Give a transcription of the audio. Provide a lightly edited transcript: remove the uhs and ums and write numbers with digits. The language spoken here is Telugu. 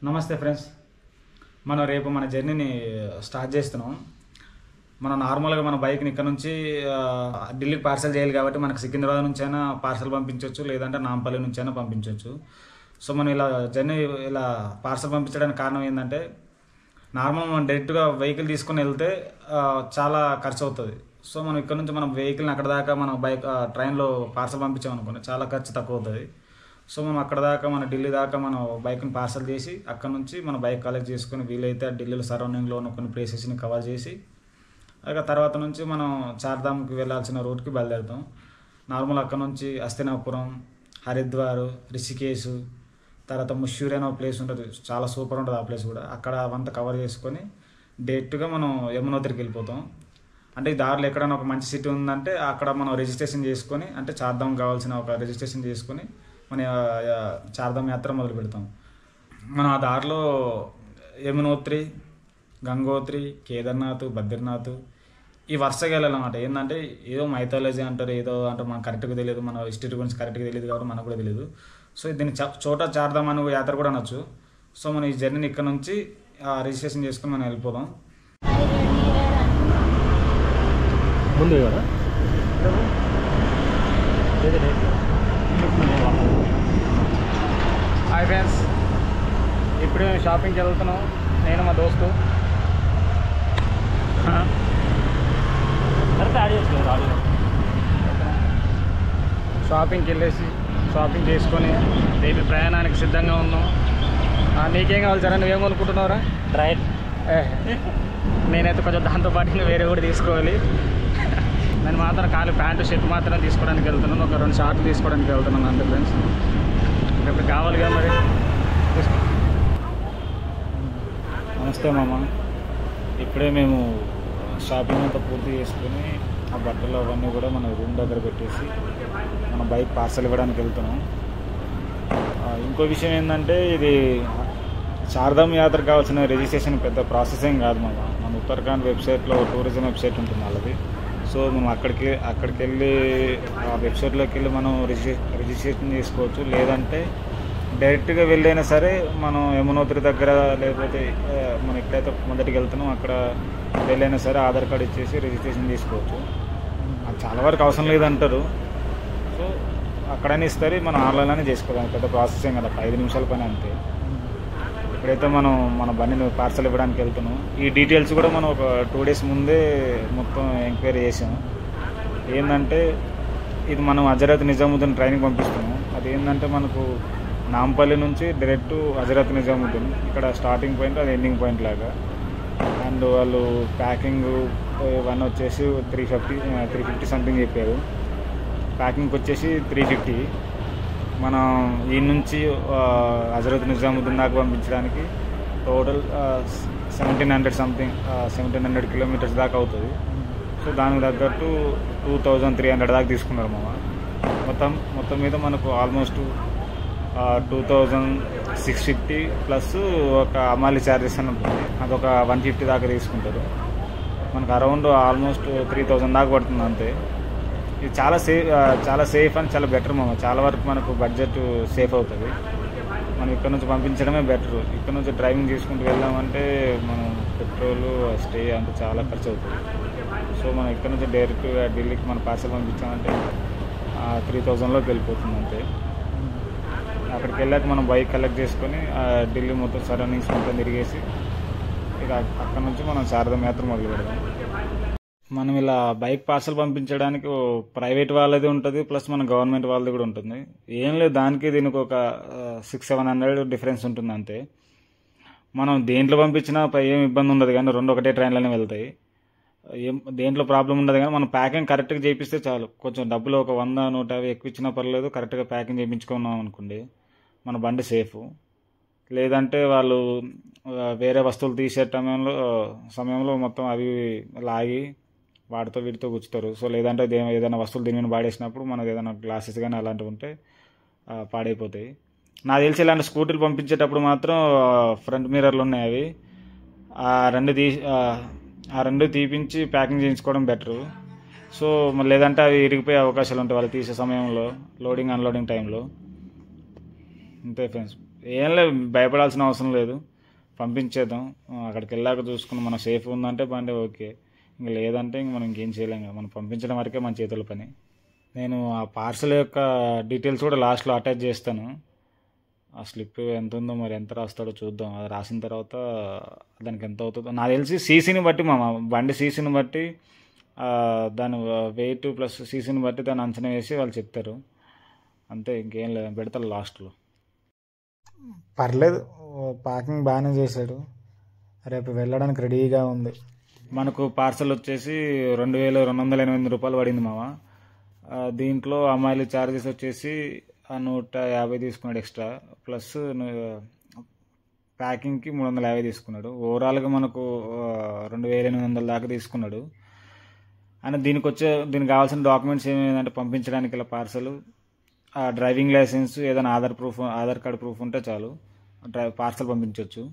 నమస్తే ఫ్రెండ్స్, మనం రేపు మన జర్నీని స్టార్ట్ చేస్తున్నాం. మనం నార్మల్గా మన బైక్ని ఇక్కడ నుంచి ఢిల్లీకి పార్సల్ చేయాలి కాబట్టి మనకు సికింద్రాబాద్ నుంచి అయినా పార్సల్ పంపించవచ్చు, లేదంటే నాంపల్లి నుంచి అయినా పంపించవచ్చు. సో మనం ఇలా జర్నీ ఇలా పార్సల్ పంపించడానికి కారణం ఏంటంటే, నార్మల్ మనం డైరెక్ట్గా వెహికల్ తీసుకొని వెళ్తే చాలా ఖర్చు అవుతుంది. సో మనం ఇక్కడ నుంచి మనం వెహికల్ని అక్కడ దాకా మనం ట్రైన్లో పార్సల్ పంపించామనుకోండి, చాలా ఖర్చు తక్కువ అవుతుంది. సో మనం అక్కడ దాకా మన ఢిల్లీ దాకా మనం బైక్ని పార్సల్ చేసి అక్కడ నుంచి మన బైక్ కలెక్ట్ చేసుకొని వీలైతే ఢిల్లీలో సరౌండింగ్లో ఉన్న కొన్ని ప్లేసెస్ని కవర్ చేసి ఇక తర్వాత నుంచి మనం చార్ధామ్కి వెళ్ళాల్సిన రూట్కి బయలుదేరుతాం. నార్మల్ అక్కడ నుంచి హస్తినాపురం, హరిద్వార్, రిషికేశ్, తర్వాత ముష్యూరి అనే ప్లేస్ ఉంటుంది, చాలా సూపర్ ఉంటుంది ఆ ప్లేస్ కూడా. అక్కడ అవంతా కవర్ చేసుకొని డైరెక్ట్గా మనం యమునోత్రికి వెళ్ళిపోతాం. అంటే ఈ దారిలో ఎక్కడైనా ఒక మంచి సిటీ ఉందంటే అక్కడ మనం రిజిస్ట్రేషన్ చేసుకొని, అంటే చార్ధామ్ కావాల్సిన ఒక రిజిస్ట్రేషన్ చేసుకొని మన చార్ధామ్ యాత్ర మొదలు పెడతాం. మనం ఆ దారిలో యమునోత్రి, గంగోత్రి, కేదార్నాథ్, బద్రీనాథ్ ఈ వరుసగా వెళ్ళాలన్నమాట. ఏంటంటే ఏదో మైథాలజీ అంటారు, ఏదో అంటారు, మనకు కరెక్ట్గా తెలియదు, మన హిస్టరీ గురించి కరెక్ట్గా తెలియదు కాబట్టి మనకు కూడా తెలియదు. సో దీన్ని చోటా చార్ధామ్ అనే యాత్ర కూడా అనొచ్చు. సో మనం ఈ జర్నీని ఇక్కడ నుంచి రిజిస్ట్రేషన్ చేసుకుని మనం వెళ్ళిపోదాం. ముందు కదా హాయ్ ఫ్రెండ్స్, ఇప్పుడే షాపింగ్కి వెళ్తున్నాం నేను మా దోస్తు. షాపింగ్కి వెళ్ళేసి షాపింగ్ చేసుకొని రేపు ప్రయాణానికి సిద్ధంగా ఉన్నాం. నీకేం కావాలి సరే, నువ్వేం కొనుక్కుంటున్నావురా? ట్రైన్. నేనైతే కొంచెం దాంతోపాటు వేరే కూడా తీసుకోవాలి. నేను మాత్రం ఖాళీ ప్యాంటు షర్ట్ మాత్రం తీసుకోవడానికి వెళ్తున్నాను, ఒక 2 షార్ట్లు తీసుకోవడానికి వెళ్తున్నాను అంతే ఫ్రెండ్స్. ఇప్పుడు కావాలిగా మరి. నమస్తే మామ, ఇప్పుడే మేము షాపింగ్ అంతా పూర్తి చేసుకుని ఆ బట్టలు అవన్నీ కూడా మన రూమ్ దగ్గర పెట్టేసి మన బైక్ పార్సల్ ఇవ్వడానికి వెళ్తున్నాం. ఇంకో విషయం ఏంటంటే, ఇది చార్ధామ్ యాత్ర కావాల్సిన రిజిస్ట్రేషన్ పెద్ద ప్రాసెస్ ఏం కాదు మామ. మన ఉత్తరాఖండ్ వెబ్సైట్లో టూరిజం వెబ్సైట్ ఉంటుంది వాళ్ళది. సో మనం అక్కడికి వెళ్ళి ఆ వెబ్సైట్లోకి వెళ్ళి మనం రిజిస్ట్రేషన్ చేసుకోవచ్చు. లేదంటే డైరెక్ట్గా వెళ్ళైనా సరే మనం యమునోత్రి దగ్గర, లేకపోతే మనం ఎక్కడైతే మొదటికి వెళ్తున్నాం అక్కడ వెళ్ళైనా సరే ఆధార్ కార్డు ఇచ్చేసి రిజిస్ట్రేషన్ చేసుకోవచ్చు. అది చాలా వరకు అవసరం లేదంటారు. సో అక్కడైనా ఇస్తారు, మనం ఆన్లైన్లోనే చేసుకోవాలి. పెద్ద ప్రాసెస్ ఏం కదా, 5 నిమిషాల పని అంతే. ఇప్పుడైతే మనం మన బండిని పార్సల్ ఇవ్వడానికి వెళ్తున్నాం. ఈ డీటెయిల్స్ కూడా మనం ఒక 2 డేస్ ముందే మొత్తం ఎంక్వైరీ చేసాము. ఏంటంటే ఇది మనం హజరత్ నిజాముద్దీన్ ట్రైన్కి పంపిస్తున్నాం. అది ఏంటంటే మనకు నాంపల్లి నుంచి డైరెక్ట్ హజరత్ నిజాముద్దీన్, ఇక్కడ స్టార్టింగ్ పాయింట్, అది ఎండింగ్ పాయింట్ లాగా. అండ్ వాళ్ళు ప్యాకింగ్ ఇవన్నీ వచ్చేసి 350 సంథింగ్ చెప్పారు. ప్యాకింగ్కి వచ్చేసి 350. మనం ఈ నుంచి హజరత్ నిజాముద్దీన్ దాకా పంపించడానికి టోటల్ 1700 కిలోమీటర్స్ దాకా అవుతుంది. సో దానికి తగ్గట్టు 2300 దాకా తీసుకున్నారు మామ. మొత్తం మీద మనకు ఆల్మోస్ట్ 2650 ప్లస్ ఒక అమాలి ఛార్జెస్ అని ఉంటుంది, అదొక 150 దాకా తీసుకుంటారు. మనకు అరౌండ్ ఆల్మోస్ట్ 3000 దాకా పడుతుంది అంతే. ఇది చాలా సేఫ్ అని చాలా బెటర్ మామ. చాలా వరకు మనకు బడ్జెట్ సేఫ్ అవుతుంది. మనం ఇక్కడ నుంచి పంపించడమే బెటర్. ఇక్కడ నుంచి డ్రైవింగ్ చేసుకుంటూ వెళ్ళామంటే మనం పెట్రోలు స్టే అంతా చాలా ఖర్చు అవుతుంది. సో మనం ఇక్కడ నుంచి డైరెక్ట్గా ఢిల్లీకి మన పార్సల్ పంపించామంటే 3000లోకి వెళ్ళిపోతుంది అంతే. అక్కడికి వెళ్ళాక మనం బైక్ కలెక్ట్ చేసుకొని ఢిల్లీ మొత్తం సరౌండింగ్స్ మొత్తం తిరిగేసి ఇక అక్కడ నుంచి మనం చార్ధామ్ యాత్ర మొదలు పెడదాం. మనం ఇలా బైక్ పార్సల్ పంపించడానికి ప్రైవేట్ వాళ్ళది ఉంటుంది, ప్లస్ మన గవర్నమెంట్ వాళ్ళది కూడా ఉంటుంది. ఏం లేదు, దానికి దీనికి ఒక 600-700 డిఫరెన్స్ ఉంటుంది అంతే. మనం దేంట్లో పంపించినా ఏం ఇబ్బంది ఉండదు, కానీ 2 ఒకటే ట్రైన్లోనే వెళ్తాయి. దేంట్లో ప్రాబ్లం ఉండదు, కానీ మనం ప్యాకింగ్ కరెక్ట్గా చేపిస్తే చాలు. కొంచెం డబ్బులు ఒక 100-150 ఎక్కువ ఇచ్చినా పర్లేదు, కరెక్ట్గా ప్యాకింగ్ చేయించుకున్నాం అనుకోండి మన బండి సేఫ్. లేదంటే వాళ్ళు వేరే వస్తువులు తీసే సమయంలో మొత్తం అవి లాగి వాటితో వీటితో గుచ్చుతారు. సో లేదంటే ఏదైనా వస్తువులు దీని మీద పాడేసినప్పుడు మనకు ఏదైనా గ్లాసెస్ కానీ అలాంటివి ఉంటే పాడైపోతాయి. నాకు తెలిసి ఇలాంటి స్కూటీలు పంపించేటప్పుడు మాత్రం ఫ్రంట్ మిర్రర్లు ఉన్నాయి, అవి ఆ రెండు తీపించి ప్యాకింగ్ చేయించుకోవడం బెటరు. సో లేదంటే అవి ఇరిగిపోయే అవకాశాలు ఉంటాయి వాళ్ళు తీసే సమయంలో, లోడింగ్ అన్లోడింగ్ టైంలో. అంతే ఫ్రెండ్స్. ఏం లేదు, భయపడాల్సిన అవసరం లేదు, పంపించేద్దాం. అక్కడికి వెళ్ళాక చూసుకుని మనం సేఫ్ ఉందంటే బండి ఓకే, ఇంక లేదంటే ఇంక మనం ఇంకేం చేయలేం కదా, మనం పంపించడం వరకే మన చేతుల పని. నేను ఆ పార్సల్ యొక్క డీటెయిల్స్ కూడా లాస్ట్లో అటాచ్ చేస్తాను. ఆ స్లిప్ ఎంత ఉందో మరి ఎంత రాస్తాడో చూద్దాం. అది రాసిన తర్వాత దానికి ఎంత అవుతుందో నాకు తెలిసి సీసీని బట్టి బండి సీసీని బట్టి దాని వెయిట్ ప్లస్ సీసీని బట్టి దాన్ని అంచనా వేసి వాళ్ళు చెప్తారు. అంతే, ఇంకేం లేదు, పెడతారు లాస్ట్లో. పర్లేదు, ప్యాకింగ్ బాగానే చేశాడు, రేపు వెళ్ళడానికి రెడీగా ఉంది. మనకు పార్సల్ వచ్చేసి 2288 రూపాయలు పడింది మామ. దీంట్లో అమ్మాయిల ఛార్జెస్ వచ్చేసి 150 తీసుకున్నాడు ఎక్స్ట్రా, ప్లస్ ప్యాకింగ్కి 350 తీసుకున్నాడు. ఓవరాల్గా మనకు 2800 దాకా తీసుకున్నాడు. అండ్ దీనికి కావాల్సిన డాక్యుమెంట్స్ ఏమేంటంటే పంపించడానికి ఇలా పార్సల్, డ్రైవింగ్ లైసెన్స్, ఏదైనా ఆధార్ కార్డ్ ప్రూఫ్ ఉంటే చాలు పార్సల్ పంపించవచ్చు.